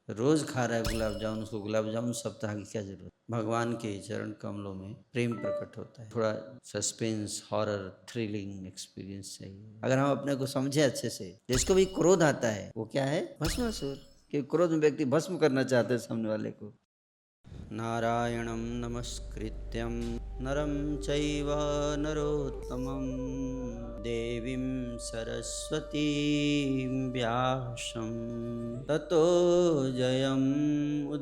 रोज खा रहा है गुलाब जामुन, उसको गुलाब जामुन सप्ताह की क्या जरूरत। भगवान के चरण कमलों में प्रेम प्रकट होता है। थोड़ा सस्पेंस, हॉरर, थ्रिलिंग एक्सपीरियंस चाहिए। अगर हम अपने को समझे अच्छे से, जिसको भी क्रोध आता है वो क्या है? भस्मासुर। कि क्रोध में व्यक्ति भस्म करना चाहते हैं सामने वाले को। नारायणं नमस्कृत्यं नरं चैव नरोत्तमं देवीं सरस्वतीं व्यासं ततो जयमुदीरये।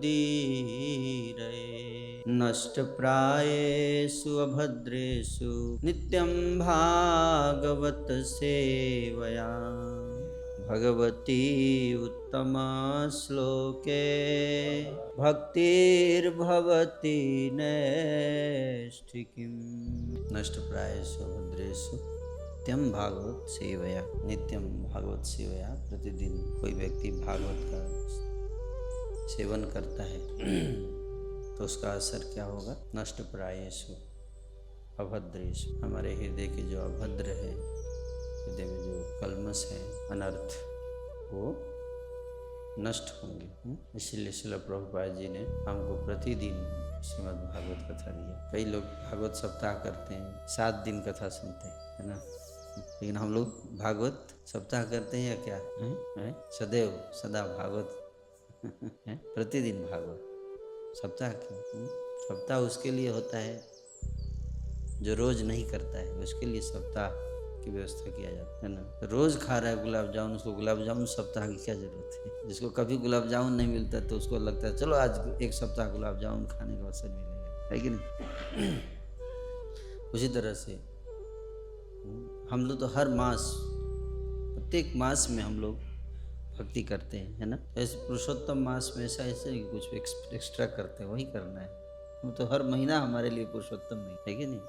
नष्टप्रायेषु अभद्रेषु नित्यं भागवत सेवया भगवती उत्तमा श्लोके भक्तिर्भवति नैष्ठिकीम्। नष्टप्रायेषु भद्रेषु नित्यम भागवत सेवया। नित्यम भागवत सेवया, प्रतिदिन कोई व्यक्ति भागवत का सेवन करता है तो उसका असर क्या होगा? नष्टप्रायेषु अभद्रेषु, हमारे हृदय के जो अभद्र है, हृदय में जो कल्मश है, अनर्थ, वो नष्ट होंगे। इसीलिए श्रील प्रभुपाद जी ने हमको प्रतिदिन श्रीमद् भागवत कथा दिया। कई लोग भागवत सप्ताह करते हैं, 7 दिन कथा सुनते हैं, है ना। लेकिन हम लोग भागवत सप्ताह करते हैं या क्या है? सदैव सदा भागवत है, प्रतिदिन भागवत। सप्ताह क्यों? सप्ताह उसके लिए होता है जो रोज नहीं करता है, उसके लिए सप्ताह की व्यवस्था किया जाता है ना। रोज खा रहा है गुलाब जामुन, उसको गुलाब जामुन सप्ताह की क्या जरूरत है। जिसको कभी गुलाब जामुन नहीं मिलता तो उसको लगता है चलो आज एक सप्ताह गुलाब जामुन खाने का अवसर मिलेगा, है कि नहीं। उसी तरह से हम लोग तो हर मास, प्रत्येक मास में हम लोग भक्ति करते हैं, है ना। ऐसे पुरुषोत्तम मास में ऐसा नहीं कुछ एक्स्ट्रा करते हैं, वही करना है। हम तो हर महीना हमारे लिए पुरुषोत्तम नहीं, है कि नहीं।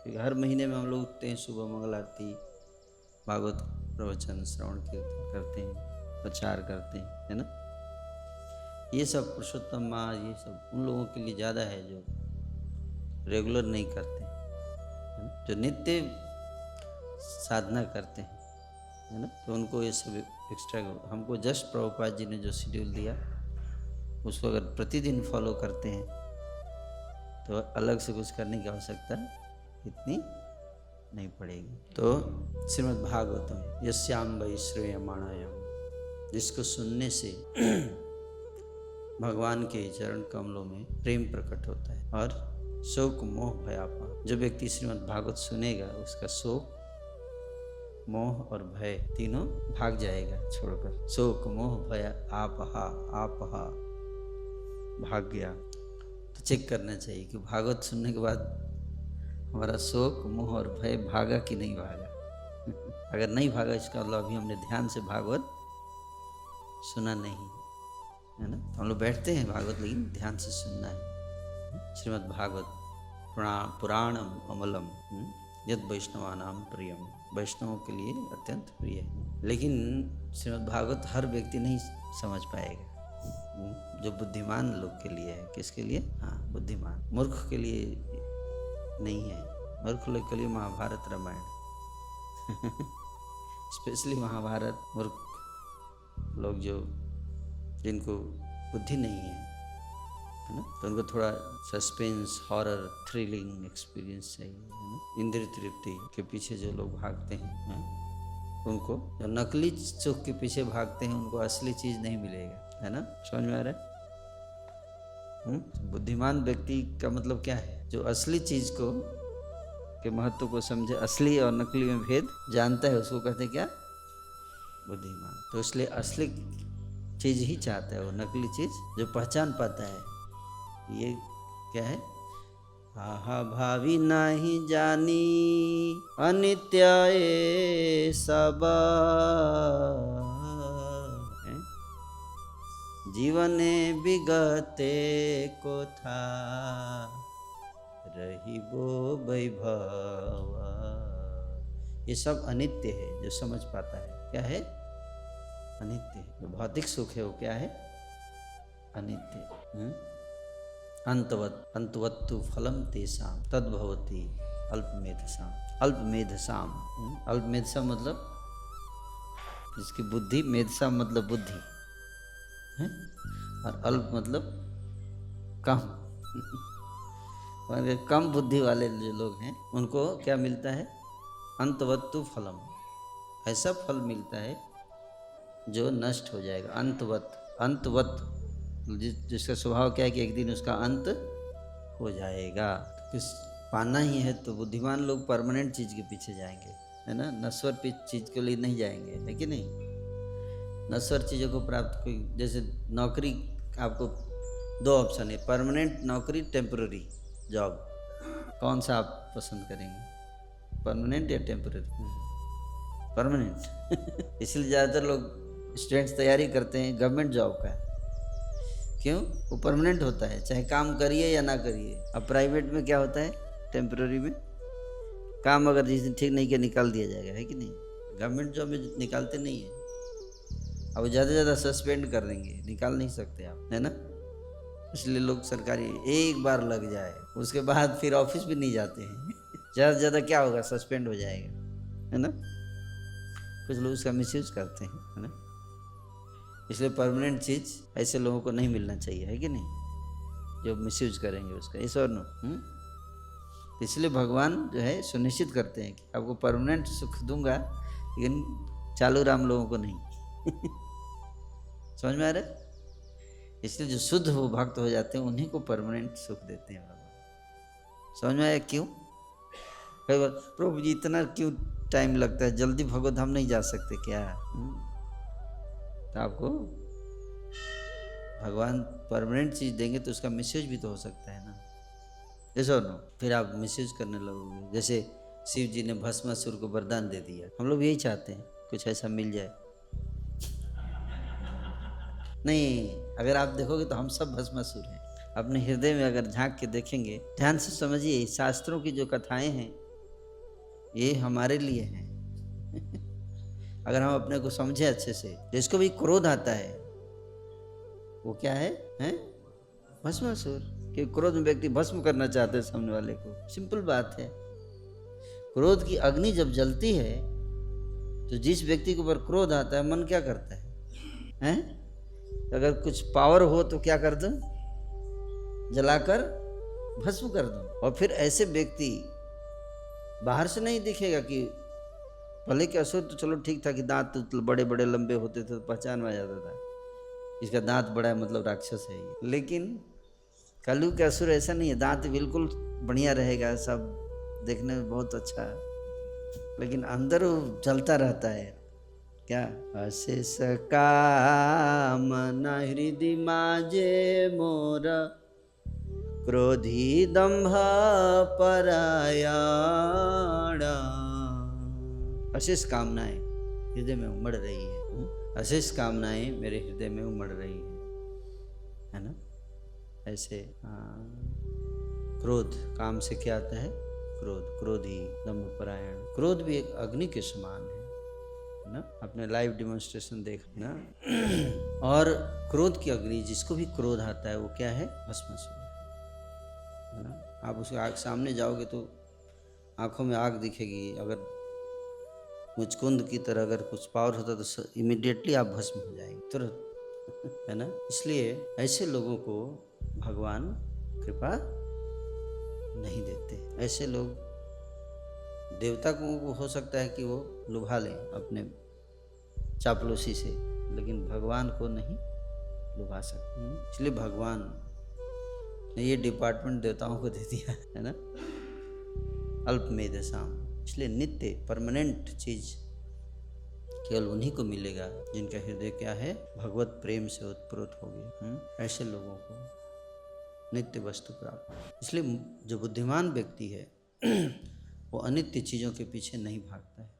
क्योंकि हर महीने में हम लोग उठते हैं, सुबह मंगल आरती, भागवत प्रवचन, श्रवण कीर्तन करते हैं, प्रचार करते हैं, है ना। ये सब पुरुषोत्तम माह, ये सब उन लोगों के लिए ज़्यादा है जो रेगुलर नहीं करते, है ना, जो नित्य साधना करते हैं, है ना। तो उनको ये सब एक्स्ट्रा, हमको जस्ट प्रभुपाद जी ने जो शेड्यूल दिया उसको अगर प्रतिदिन फॉलो करते हैं तो अलग से कुछ करने की आवश्यकता इतनी नहीं पड़ेगी। तो श्रीमद् भागवतम यस्याम वै श्रूयमाणायाम, जिसको सुनने से भगवान के चरण कमलों में प्रेम प्रकट होता है और शोक मोह भयापा। जो व्यक्ति श्रीमद् भागवत सुनेगा उसका शोक, मोह और भय तीनों भाग जाएगा छोड़कर। शोक मोह भय आपहा, आपहा भाग गया। तो चेक करना चाहिए कि भागवत सुनने के बाद हमारा शोक मोह और भय भागा कि नहीं भागा। अगर नहीं भागा इसका मतलब अभी हमने ध्यान से भागवत सुना नहीं, है ना। तो हम लोग बैठते हैं भागवत, लेकिन ध्यान से सुनना है। श्रीमद् भागवत पुराणम अमलम यद वैष्णवानाम प्रियम, वैष्णवों के लिए अत्यंत प्रिय है। लेकिन श्रीमद् भागवत हर व्यक्ति नहीं समझ पाएगा। जो बुद्धिमान लोग के लिए है। किसके लिए? हाँ, बुद्धिमान। मूर्ख के लिए नहीं है। मूर्ख लोग के लिए महाभारत रामायण स्पेशली महाभारत। मूर्ख लोग जो जिनको बुद्धि नहीं है ना, तो उनको थोड़ा सस्पेंस, हॉरर, थ्रिलिंग एक्सपीरियंस चाहिए, है ना। इंद्रिय तृप्ति के पीछे जो लोग भागते हैं, उनको, जो नकली सुख के पीछे भागते हैं उनको असली चीज नहीं मिलेगा, है ना। समझ में आ रहा है? बुद्धिमान व्यक्ति का मतलब क्या है? जो असली चीज को के महत्व को समझे, असली और नकली में भेद जानता है, उसको कहते हैं क्या? बुद्धिमान। तो इसलिए असली चीज ही चाहता है वो, नकली चीज जो पहचान पाता है। ये क्या है? आहा भावी नहीं जानी अनित्य सब जीवने विगते को था रही वो वैभव। ये सब अनित्य है। जो समझ पाता है क्या है? अनित्य। जो भौतिक सुख है वो क्या है? अनित्य। अंतवत्तु फलम तेषाम तद्भवति अल्पमेधसाम। अल्पमेधसाम, अल्पमेधसाम मतलब जिसकी बुद्धि, मेधसाम मतलब बुद्धि है। और अल्प मतलब कम। और कम बुद्धि वाले जो लोग हैं उनको क्या मिलता है? अंतवत्तु फलम, ऐसा फल मिलता है जो नष्ट हो जाएगा। अंतवत जिसका स्वभाव क्या है कि एक दिन उसका अंत हो जाएगा। किस पाना ही है तो बुद्धिमान लोग परमानेंट चीज़ के पीछे जाएंगे, है ना, नश्वर चीज़ के लिए नहीं जाएंगे, है कि नहीं। नश्वर चीज़ों को प्राप्त, कोई जैसे नौकरी, आपको दो ऑप्शन है, परमानेंट नौकरी, टेम्पररी जॉब, कौन सा आप पसंद करेंगे, परमानेंट या टेम्पररी? परमानेंट। इसलिए ज़्यादातर लोग स्टूडेंट्स तैयारी करते हैं गवर्नमेंट जॉब का। क्यों? वो परमानेंट होता है, चाहे काम करिए या ना करिए। अब प्राइवेट में क्या होता है, टेम्पररी में काम अगर जिस दिन ठीक नहीं किया निकाल दिया जाएगा, है कि नहीं। गवर्नमेंट जॉब में निकालते नहीं है, अब ज़्यादा से ज़्यादा सस्पेंड कर देंगे, निकाल नहीं सकते आप, है ना। इसलिए लोग सरकारी एक बार लग जाए उसके बाद फिर ऑफिस भी नहीं जाते हैं। ज़्यादा से ज़्यादा क्या होगा, सस्पेंड हो जाएगा, है ना। कुछ लोग उसका मिसयूज करते हैं, है ना। इसलिए परमानेंट चीज़ ऐसे लोगों को नहीं मिलना चाहिए, है कि नहीं, जो मिसयूज करेंगे उसका, इस और नो। इसलिए भगवान जो है सुनिश्चित करते हैं कि आपको परमानेंट सुख दूंगा, लेकिन चालू राम लोगों को नहीं। समझ में आ रहा है। इसलिए जो शुद्ध हो भक्त हो जाते हैं उन्हीं को परमानेंट सुख देते हैं भगवान। समझ में आया क्यों? कई बार प्रभु जी इतना क्यों टाइम लगता है, जल्दी भगवत हम नहीं जा सकते क्या? तो आपको भगवान परमानेंट चीज़ देंगे तो उसका मिसयूज भी तो हो सकता है ना, ऐसा नो, फिर आप मिसयूज करने लगोगे। जैसे शिव जी ने भस्मासुर को वरदान दे दिया, हम लोग यही चाहते हैं कुछ ऐसा मिल जाए। नहीं, अगर आप देखोगे तो हम सब भस्मासुर हैं। अपने हृदय में अगर झांक के देखेंगे, ध्यान से समझिए, शास्त्रों की जो कथाएं हैं ये हमारे लिए हैं। अगर हम अपने को समझे अच्छे से, जिसको भी क्रोध आता है वो क्या है, भस्मासुर। कि क्रोध में व्यक्ति भस्म करना चाहते हैं सामने वाले को, सिंपल बात है। क्रोध की अग्नि जब जलती है तो जिस व्यक्ति के ऊपर क्रोध आता है मन क्या करता है? अगर कुछ पावर हो तो क्या कर दूं, जलाकर भस्म कर दूं। और फिर ऐसे व्यक्ति बाहर से नहीं दिखेगा कि पहले के असुर तो चलो ठीक था कि दांत तो बड़े बड़े लंबे होते थे तो पहचान में आ जाता था, इसका दांत बड़ा है मतलब राक्षस है ये। लेकिन कलयुग के असुर ऐसा नहीं है, दांत बिल्कुल बढ़िया रहेगा, सब देखने में बहुत अच्छा है, लेकिन अंदर वो जलता रहता है। क्या? अशेष कामना हृदय माजे मोर, क्रोधी दंभ परायण। अशेष कामनाएं हृदय में उमड़ रही है, अशेष कामनाएं मेरे हृदय में उमड़ रही है ना। ऐसे क्रोध, काम से क्या आता है, क्रोध, क्रोधी दंभ परायण। क्रोध भी एक अग्नि के समान है ना, अपने लाइव डिमॉन्स्ट्रेशन देख ना। और क्रोध की अग्नि, जिसको भी क्रोध आता है वो क्या है, भस्मासुर है ना। आप उसके आग सामने जाओगे तो आंखों में आग दिखेगी, अगर मुचकुंद की तरह अगर कुछ पावर होता तो इमीडिएटली आप भस्म हो जाएंगे तुरंत, है ना। इसलिए ऐसे लोगों को भगवान कृपा नहीं देते। ऐसे लोग, देवता को हो सकता है कि वो लुभा लें अपने चापलूसी से, लेकिन भगवान को नहीं लुभा सकते। इसलिए भगवान ने ये डिपार्टमेंट देवताओं को दे दिया है ना, अल्पमेधसाम। इसलिए नित्य परमानेंट चीज केवल उन्हीं को मिलेगा जिनका हृदय क्या है, भगवत प्रेम से उत्प्रोत हो गया। ऐसे लोगों को नित्य वस्तु प्राप्त। इसलिए जो बुद्धिमान व्यक्ति है वो अनित्य चीज़ों के पीछे नहीं भागता है।